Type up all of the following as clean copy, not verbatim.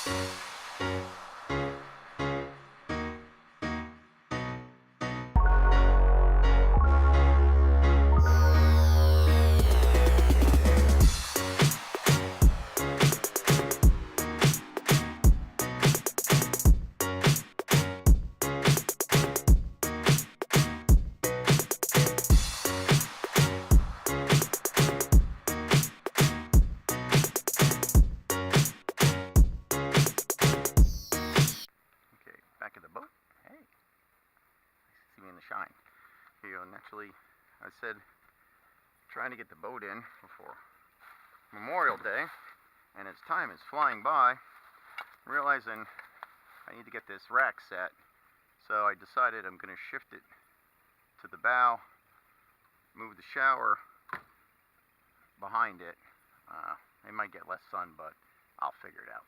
Back of the boat. Hey, see me in the shine. Here, naturally, I said trying to get the boat in before Memorial Day, and as time is flying by, realizing I need to get this rack set, so I decided I'm going to shift it to the bow, move the shower behind it. It might get less sun, but I'll figure it out.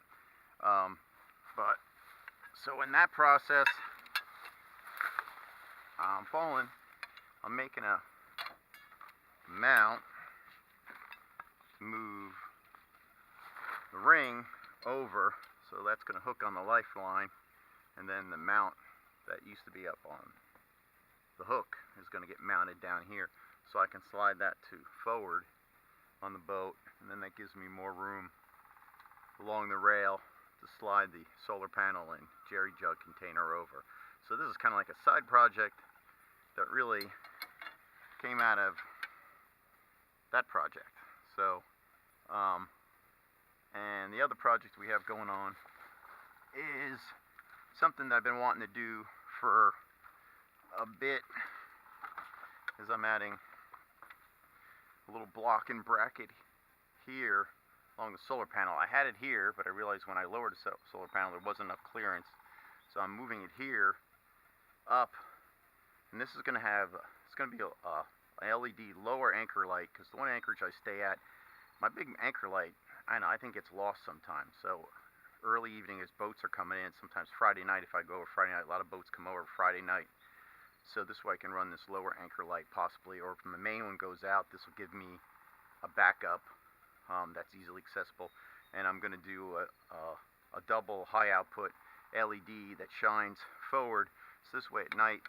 So in that process, I'm making a mount to move the ring over, so that's going to hook on the lifeline, and then the mount that used to be up on the hook is going to get mounted down here, so I can slide that to forward on the boat, and then that gives me more room along the rail to slide the solar panel and jerry jug container over. So this is kind of like a side project that really came out of that project. So, and the other project we have going on is something that I've been wanting to do for a bit, is I'm adding a little block and bracket here along the solar panel. I had it here, but I realized when I lowered the solar panel there wasn't enough clearance, so I'm moving it here up, and this is going to have, it's going to be a LED lower anchor light, because the one anchorage I stay at, my big anchor light, I think gets lost sometimes. So early evening as boats are coming in, sometimes Friday night, if I go over Friday night, a lot of boats come over Friday night, so this way I can run this lower anchor light possibly, or if the main one goes out, this will give me a backup that's easily accessible. And I'm going to do a double high output LED that shines forward, so this way at night,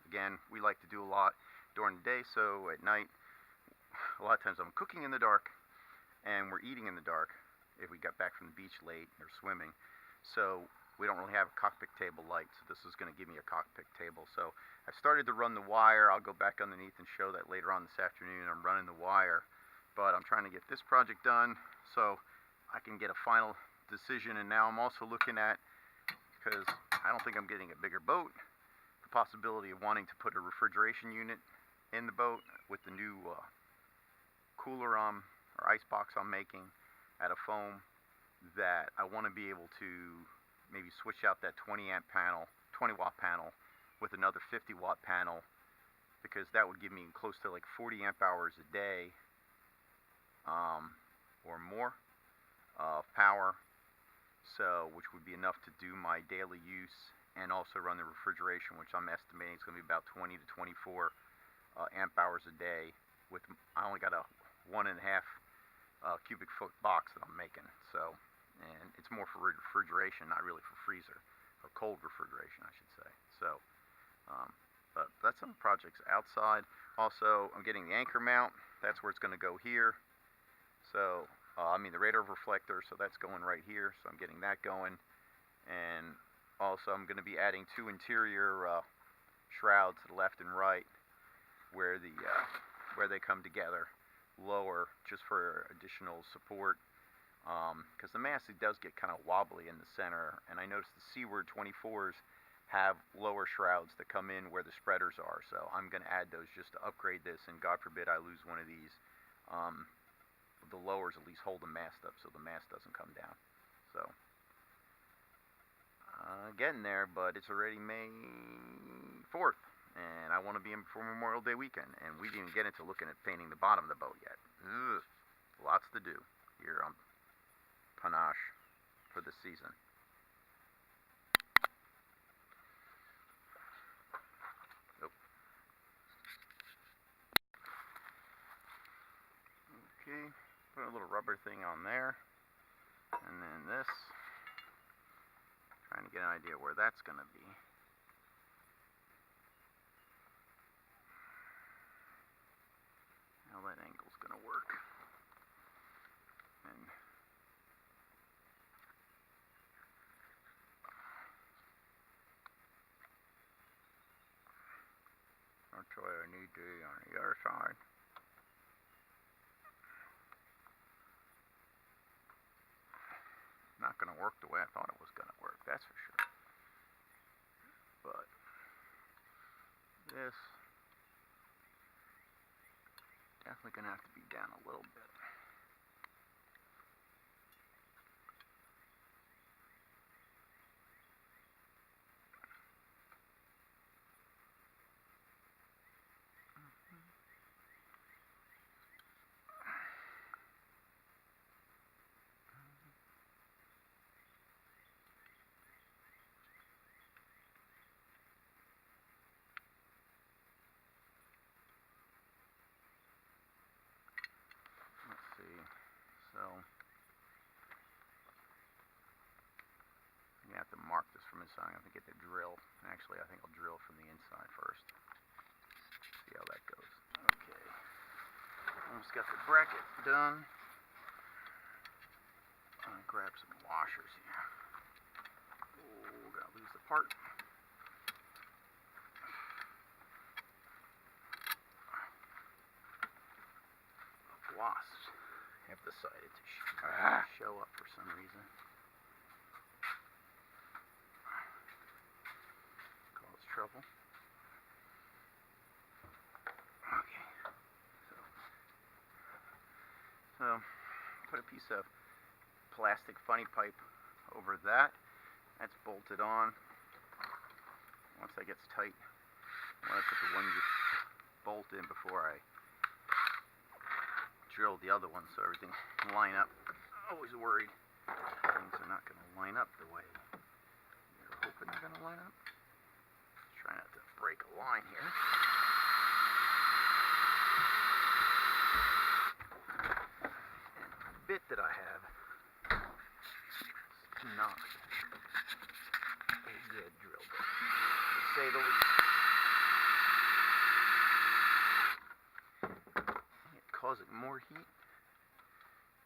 again, we like to do a lot during the day, so at night a lot of times I'm cooking in the dark and we're eating in the dark if we got back from the beach late or swimming, so we don't really have a cockpit table light, so this is going to give me a cockpit table. So I've started to run the wire. I'll go back underneath and show that later on this afternoon. I'm running the wire, but I'm trying to get this project done so I can get a final decision. And now I'm also looking at, because I don't think I'm getting a bigger boat, the possibility of wanting to put a refrigeration unit in the boat with the new cooler or ice box I'm making out of foam, that I want to be able to maybe switch out that 20 watt panel with another 50 watt panel, because that would give me close to like 40 amp hours a day or more of power, so which would be enough to do my daily use and also run the refrigeration, which I'm estimating is going to be about 20 to 24 amp hours a day. With I only got a 1.5 cubic foot box that I'm making, so, and it's more for refrigeration, not really for freezer or cold refrigeration, I should say. So, but that's some projects outside. Also, I'm getting the anchor mount. That's where it's going to go here. So, I mean the radar reflector. So that's going right here. So I'm getting that going, and also I'm going to be adding 2 interior shrouds to the left and right, where they come together lower, just for additional support, because the mast, it does get kind of wobbly in the center, and I noticed the Seaward 24s have lower shrouds that come in where the spreaders are, so I'm going to add those just to upgrade this, and God forbid I lose one of these, the lowers at least hold the mast up so the mast doesn't come down. So getting there, but it's already May 4th, and I want to be in before Memorial Day weekend, and we didn't even get into looking at painting the bottom of the boat yet. Ugh, lots to do here on Panache for this season. Nope. Okay, put a little rubber thing on there, and then this. get an idea where that's going to be. How that angle's going to work. And I'll try I need to on the other side. Not going to work the way I thought it was going to work, that's for sure. But this definitely going to have to be down a little bit. So, you have to mark this from inside. I'm going to get the drill. Actually, I think I'll drill from the inside first. See how that goes. Okay. Almost got the bracket done. I'm going to grab some washers here. Oh, gotta lose the part. Wasps have decided to show up for some reason. Cause trouble. Okay. So put a piece of plastic funny pipe over that. That's bolted on. Once that gets tight, I want to put the one bolt in before I drill the other one so everything can line up. Always worried things are not going to line up the way you're hoping they're going to line up. Try not to break a line here. And the bit that I have is not a good drill bit, to say the least. Causing more heat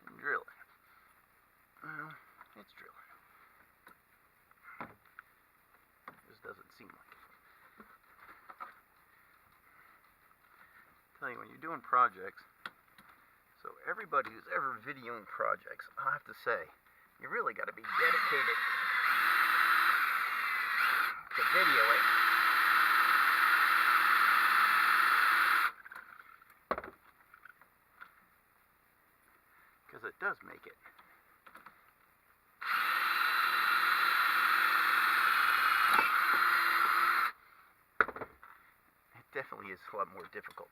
than drilling. Well, it's drilling. Just doesn't seem like it. Tell you, when you're doing projects, so everybody who's ever videoing projects, I have to say, you really got to be dedicated to videoing. Because it does make it. It definitely is a lot more difficult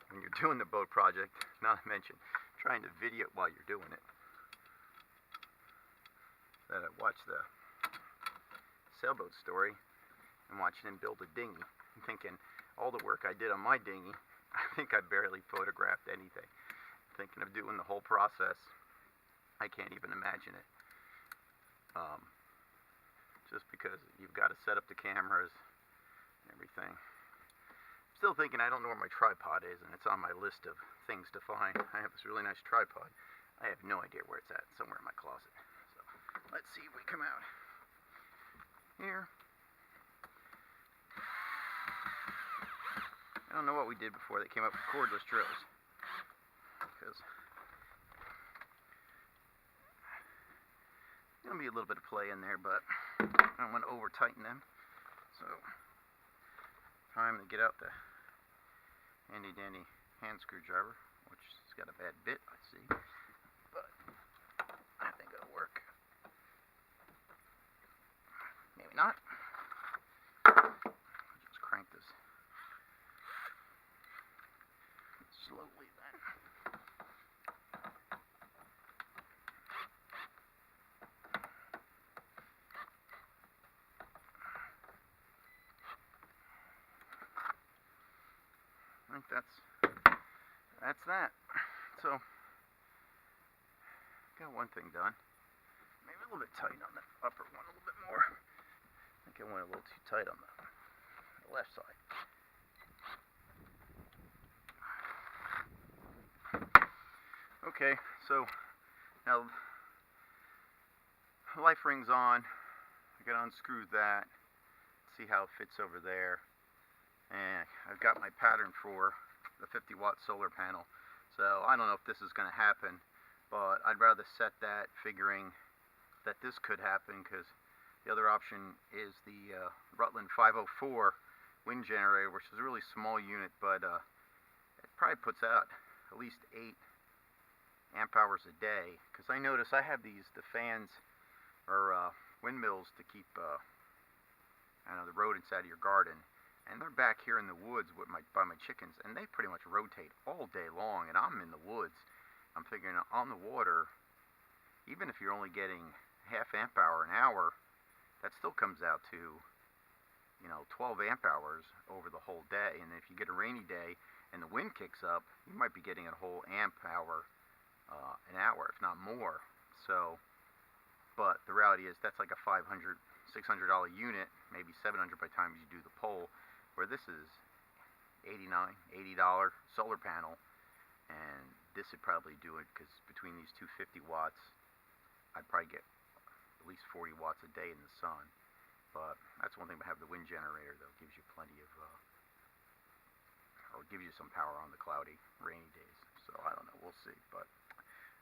when you're doing the boat project, not to mention trying to video it while you're doing it. That I watched the sailboat story and watching him build a dinghy and thinking all the work I did on my dinghy, I think I barely photographed anything. Thinking of doing the whole process, I can't even imagine it. Just because you've got to set up the cameras and everything. I'm still thinking I don't know where my tripod is, and it's on my list of things to find. I have this really nice tripod. I have no idea where it's at. It's somewhere in my closet. So let's see if we come out here. I don't know what we did before they came up with cordless drills. Because there's going to be a little bit of play in there, but I don't want to over tighten them. So, time to get out the handy dandy hand screwdriver, which has got a bad bit, I see, but I think it'll work. Maybe not. I'll just crank this slowly then. I think that's that. So, got one thing done. Maybe a little bit tight on the upper one, a little bit more. think it went a little too tight on the left side. Okay, so now the life ring's on. I gotta unscrew that, see how it fits over there. And I've got my pattern for the 50-watt solar panel. So I don't know if this is gonna happen, but I'd rather set that figuring that this could happen, because the other option is the Rutland 504 wind generator, which is a really small unit, but it probably puts out at least 8 amp hours a day. Because I notice I have the fans or windmills to keep the rodents out of your garden, and they're back here in the woods with by my chickens, and they pretty much rotate all day long, and I'm in the woods. I'm figuring on the water, even if you're only getting half amp hour an hour, that still comes out to 12 amp hours over the whole day. And if you get a rainy day and the wind kicks up, you might be getting a whole amp hour an hour, if not more. So, but the reality is that's like a $500, $600 unit, maybe $700 by the time you do the pole, where this is $80 solar panel, and this would probably do it, because between these two 50 watts, I'd probably get at least 40 watts a day in the sun. But that's one thing about having the wind generator, though. It gives you plenty of, or gives you some power on the cloudy, rainy days. So I don't know, we'll see. But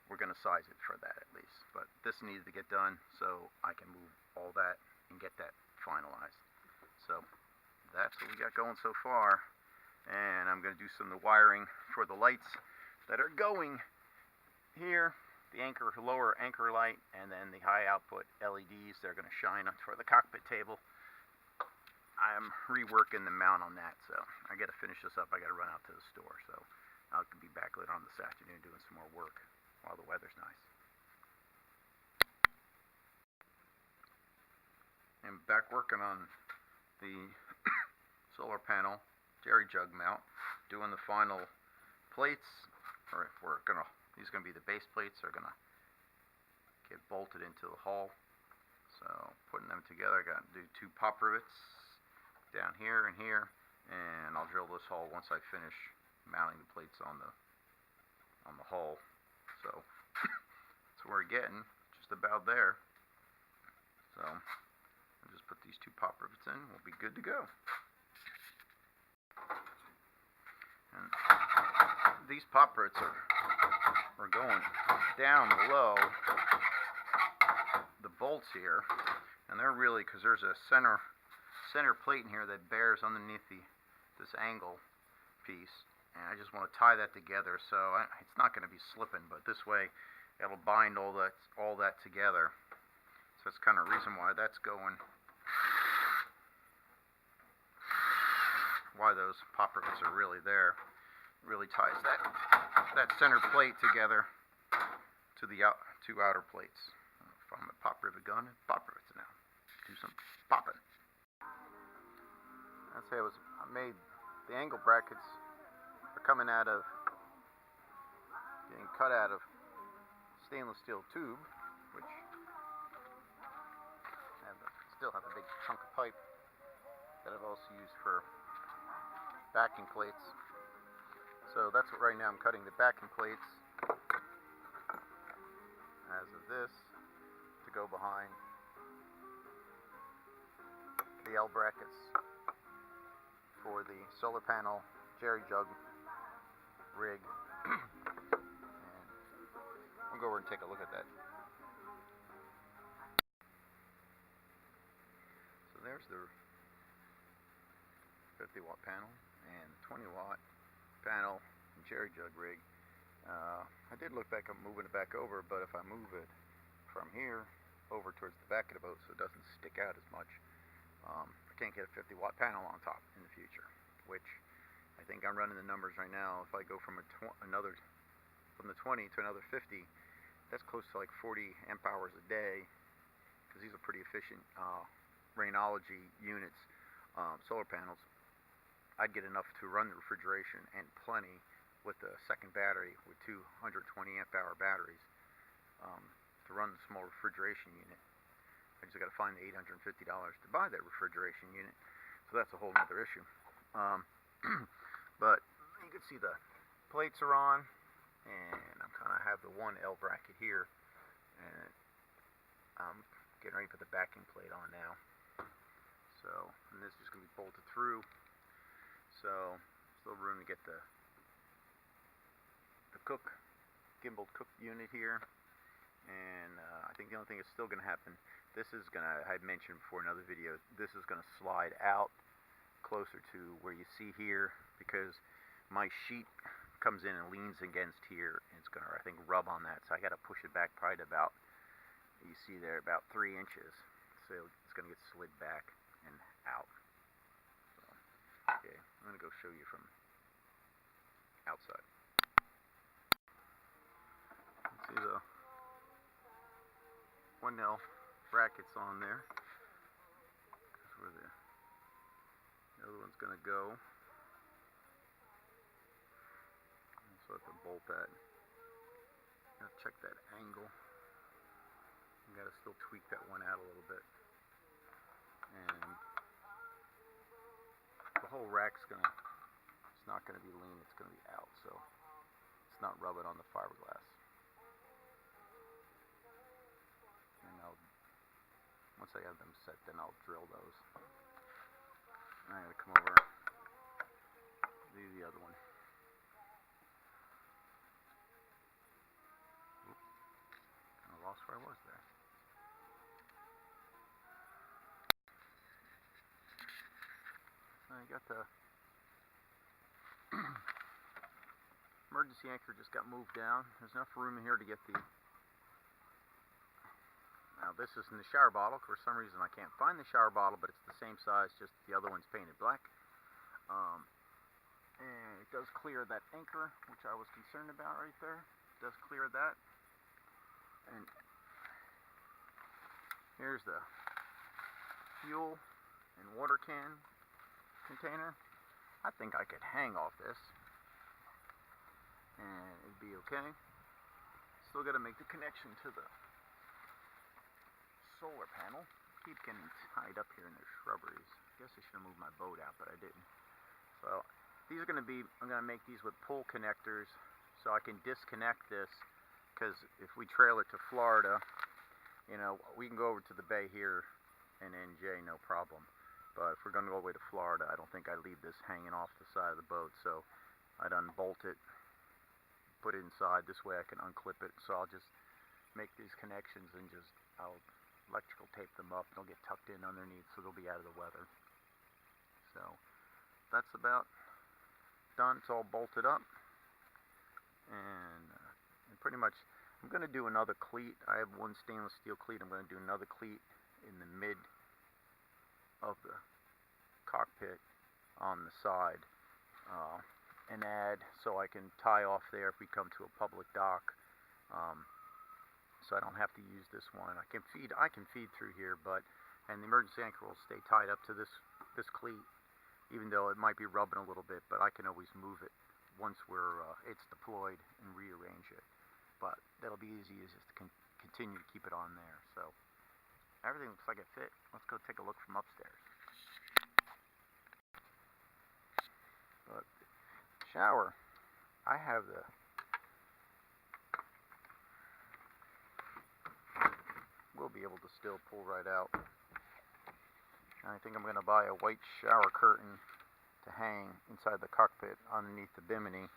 we're going to size it for that at least. But this needed to get done so I can move all that and get that finalized. So that's what we got going so far. And I'm going to do some of the wiring for the lights that are going here. The lower anchor light, and then the high output LEDs. They're going to shine for the cockpit table. I'm reworking the mount on that, so I got to finish this up. I got to run out to the store, so I can be back later on this afternoon doing some more work while the weather's nice. I'm back working on the solar panel jerry jug mount, doing the final plates. Or these are going to be the base plates. They're going to get bolted into the hull. So putting them together, I got to do 2 pop rivets down here and here, and I'll drill this hull once I finish mounting the plates on the hull. So that's where we're getting, just about there. So I'll just put these 2 pop rivets in. We'll be good to go. And these pop rivets are going down below the bolts here, and they're really, because there's a center plate in here that bears underneath this angle piece, and I just want to tie that together so it's not going to be slipping, but this way it'll bind all that together. So that's kind of the reason why that's going, why those pop rivets are really there. Really ties that center plate together to the 2 outer plates. If I'm a pop rivet gun, pop rivets now. Do some popping. I made the angle brackets are getting cut out of stainless steel tube, which still have a big chunk of pipe that I've also used for backing plates. So that's what right now I'm cutting the backing plates as of this to go behind the L brackets for the solar panel jerry jug rig. And we'll go over and take a look at that. So there's the 50-watt panel and 20-watt panel and jerry jug rig. I did look back at moving it back over, but if I move it from here over towards the back of the boat so it doesn't stick out as much, I can't get a 50-watt panel on top in the future, which I think I'm running the numbers right now. If I go from from the 20 to another 50, that's close to like 40 amp hours a day, because these are pretty efficient Rainology units, solar panels. I'd get enough to run the refrigeration and plenty with the second battery with 220 amp hour batteries to run the small refrigeration unit. I just got to find the $850 to buy that refrigeration unit. So that's a whole other issue. But you can see the plates are on, and I'm kind of have the one L bracket here, and I'm getting ready to put the backing plate on now. So, and this is going to be bolted through. So, still room to get the gimbal cook unit here. And I think the only thing that's still going to happen, this is going to, I had mentioned before in another video, this is going to slide out closer to where you see here, because my sheet comes in and leans against here, and it's going to, I think, rub on that. So I got to push it back probably to about, you see there, about 3 inches. So it's going to get slid back and out. So, okay, I'm going to go show you from outside. See the 1L brackets on there. That's where the other one's going to go. So I have to bolt that. Gotta check that angle. You gotta still tweak that one out a little bit. And the whole rack's gonna, it's not gonna be lean, it's gonna be out, so it's not rubbing on the fiberglass. And once I have them set, then I'll drill those. And I'm gonna come over, do the other one. I lost where I was there. I got the emergency anchor just got moved down. There's enough room in here to get the, now this is in the shower bottle. For some reason I can't find the shower bottle, but it's the same size, just the other one's painted black. And it does clear that anchor, which I was concerned about right there. It does clear that. And here's the fuel and water can container. I think I could hang off this and it'd be okay. Still got to make the connection to the solar panel. Keep getting tied up here in the shrubberies. I guess I should have moved my boat out, but I didn't. So these are going to be, I'm going to make these with pull connectors so I can disconnect this, because if we trail it to Florida, you know, we can go over to the bay here in NJ, no problem. But if we're going to go all the way to Florida, I don't think I'd leave this hanging off the side of the boat. So I'd unbolt it, put it inside. This way I can unclip it. So I'll just make these connections and just, I'll electrical tape them up. They'll get tucked in underneath, so they'll be out of the weather. So that's about done. It's all bolted up. And pretty much, I'm going to do another cleat. I have one stainless steel cleat. I'm going to do another cleat in the mid of the cockpit on the side, and add so I can tie off there if we come to a public dock, so I don't have to use this one. I can feed through here, and the emergency anchor will stay tied up to this cleat, even though it might be rubbing a little bit, but I can always move it once it's deployed and rearrange it. But that'll be easy, is just to continue to keep it on there. So everything looks like it fit. Let's go take a look from upstairs. But shower, I have we'll be able to still pull right out. And I think I'm going to buy a white shower curtain to hang inside the cockpit underneath the bimini.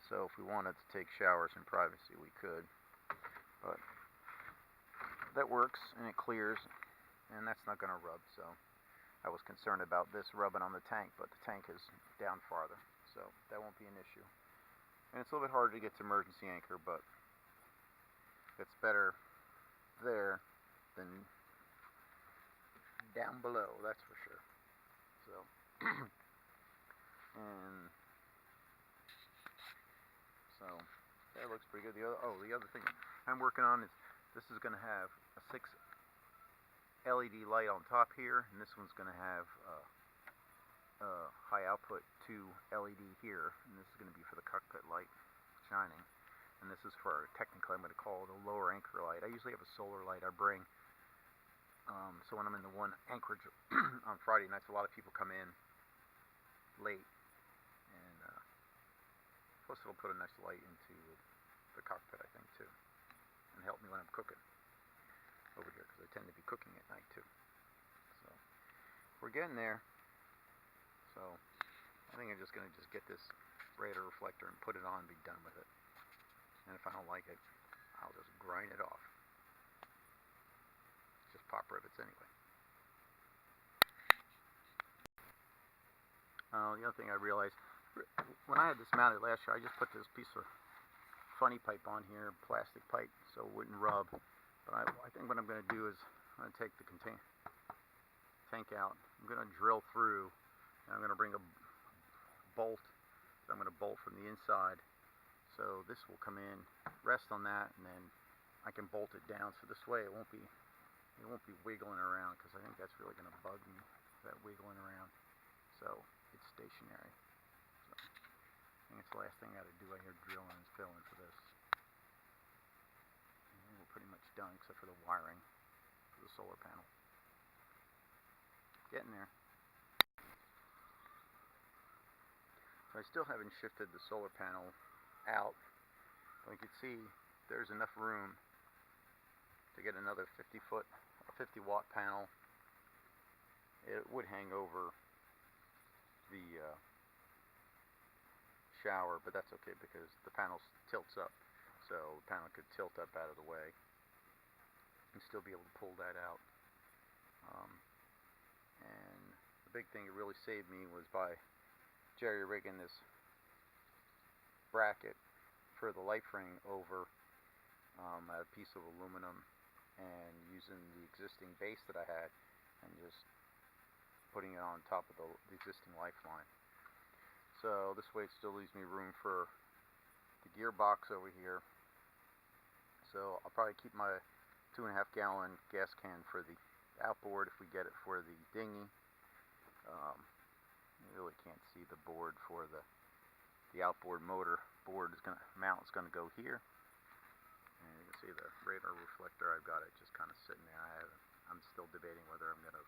So if we wanted to take showers in privacy, we could. But that works, and it clears, and that's not going to rub. So I was concerned about this rubbing on the tank, but the tank is down farther, so that won't be an issue. And it's a little bit harder to get to emergency anchor, but it's better there than down below, that's for sure. So and so that looks pretty good. The other thing I'm working on is, this is going to have a 6 LED light on top here, and this one's going to have high output 2 LED here, and this is going to be for the cockpit light shining. And this is for, technically I'm going to call it a lower anchor light. I usually have a solar light I bring So when I'm in the one Anchorage on Friday nights, a lot of people come in late, and plus it'll put a nice light into the cockpit, I think, too, and help me when I'm cooking over here, because I tend to be cooking at night too. So we're getting there. So I think I'm just going to get this radar reflector and put it on and be done with it. And if I don't like it, I'll just grind it off. Just pop rivets anyway. The other thing I realized, when I had this mounted last year, I just put this piece of funny pipe on here, plastic pipe, so it wouldn't rub. But I think what I'm going to do is I'm going to take the tank out. I'm going to drill through, and I'm going to bring a bolt. So I'm going to bolt from the inside. So this will come in, rest on that, and then I can bolt it down. So this way it won't be wiggling around, because I think that's really going to bug me, that wiggling around. So it's stationary. So I think it's the last thing I got to do out here, drilling and filling for this. And we're pretty much done, except for the wiring for the solar panel. Getting there. So I still haven't shifted the solar panel out. But you can see there's enough room to get another 50 watt panel. It would hang over the shower, but that's okay because the panel tilts up. So the panel could tilt up out of the way and still be able to pull that out. And the big thing that really saved me was by jerry rigging this bracket for the light ring over a piece of aluminum, and using the existing base that I had and just putting it on top of the existing lifeline. So this way it still leaves me room for the gearbox over here. So I'll probably keep my 2.5 gallon gas can for the outboard if we get it for the dinghy. You really can't see the board for the outboard motor board is mount's gonna go here. And you can see the radar reflector. I've got it just kind of sitting there. I'm still debating whether I'm gonna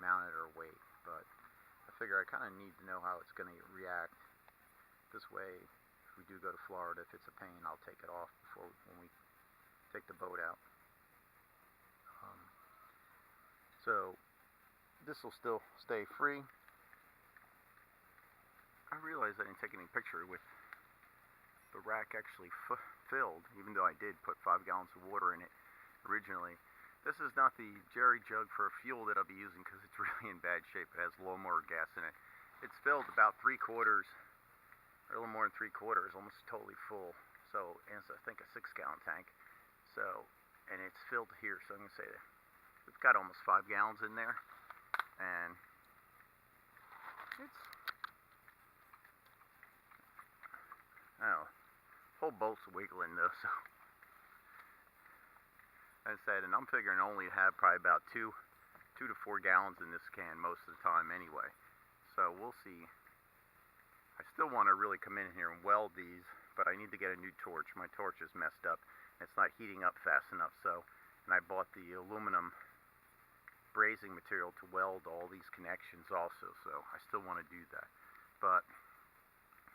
mount it or wait, but I figure I kind of need to know how it's gonna react. This way, if we do go to Florida, if it's a pain, I'll take it off when we take the boat out. So this will still stay free. I realized I didn't take any picture with the rack actually filled, even though I did put 5 gallons of water in it originally. This is not the jerry jug for fuel that I'll be using because it's really in bad shape. It has low motor gas in it. It's filled about 3/4, or a little more than 3/4, almost totally full. So it's I think a 6 gallon tank. So, and it's filled here. So I'm gonna say we've got almost 5 gallons in there, and it's, I don't know, whole boat's wiggling though. So as I said, and I'm figuring only have probably about 2 to 4 gallons in this can most of the time anyway. So we'll see. I still want to really come in here and weld these, but I need to get a new torch. My torch is messed up. It's not heating up fast enough. So, and I bought the aluminum brazing material to weld all these connections also. So I still want to do that. But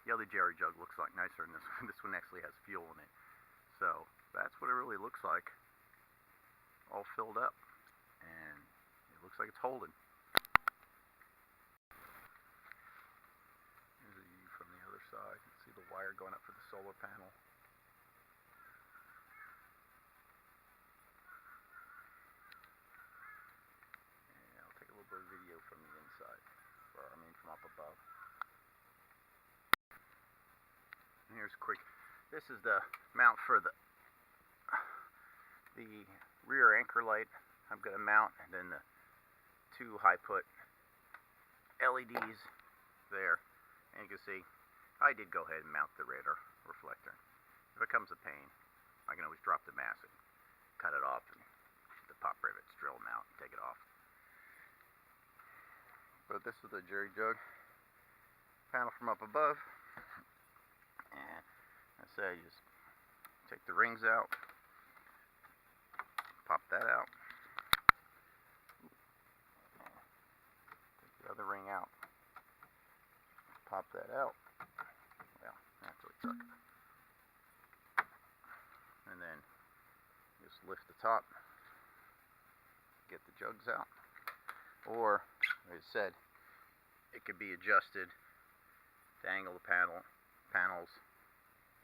the other jerry jug looks like nicer than this one. This one actually has fuel in it. So that's what it really looks like. All filled up, and it looks like it's holding. Here's a view from the other side. You can see the wire going up for the solar panel. And I'll take a little bit of video from the inside, from up above. And here's quick. This is the mount for the rear anchor light. I'm going to mount, and then the 2 high put LEDs there. And you can see I did go ahead and mount the radar reflector. If it comes a pain, I can always drop the mass and cut it off, and the pop rivets, drill them out and take it off. But this is the jerry jug panel from up above, and I say just take the rings out, pop that out, other ring out. Pop that out. Well, actually tuck it. And then just lift the top, get the jugs out. Or, as I said, it could be adjusted to angle the panels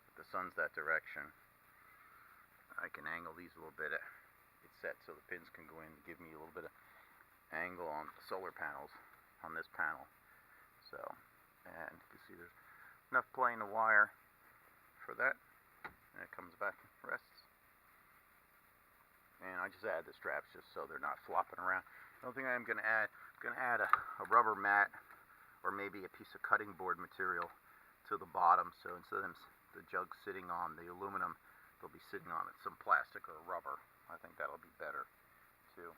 if the sun's that direction. I can angle these a little bit. It's set so the pins can go in and give me a little bit of angle on the solar panels on this panel. So, and you can see there's enough play in the wire for that. And it comes back and rests. And I just add the straps just so they're not flopping around. The only thing I'm going to add a rubber mat or maybe a piece of cutting board material to the bottom. So instead of the jug sitting on the aluminum, they'll be sitting on some plastic or rubber. I think that'll be better too.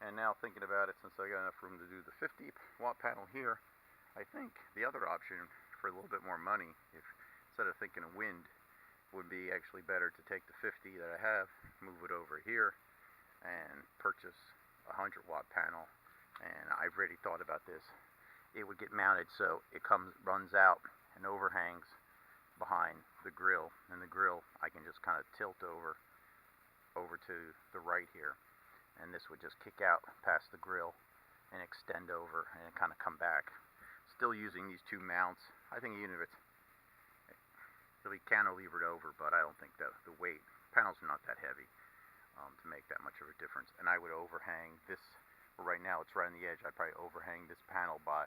And now thinking about it, since I got enough room to do the 50 watt panel here, I think the other option for a little bit more money, if instead of thinking of wind, would be actually better to take the 50 that I have, move it over here, and purchase a 100 watt panel. And I've already thought about this. It would get mounted so it runs out and overhangs behind the grill, and the grill I can just kind of tilt over to the right here, and this would just kick out past the grill and extend over and kind of come back. Still using these two mounts. I think even if it'll be cantilevered over, but I don't think that the weight panels are not that heavy to make that much of a difference. And I would overhang this. Right now it's right on the edge. I'd probably overhang this panel by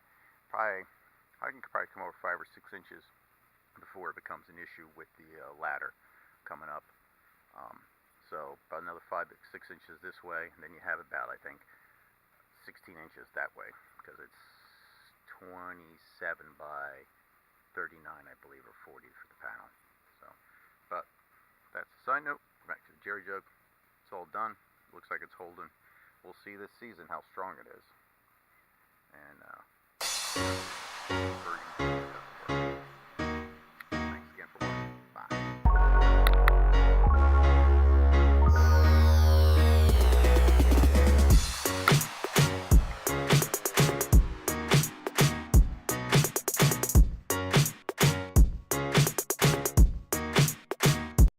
I can probably come over 5 or 6 inches before it becomes an issue with the ladder coming up. So about another 5 to 6 inches this way, and then you have about, I think, 16 inches that way, because it's 27 by 39, I believe, or 40 for the panel. So, but that's a side note. Back to the jerry jug. It's all done. Looks like it's holding. We'll see this season how strong it is. And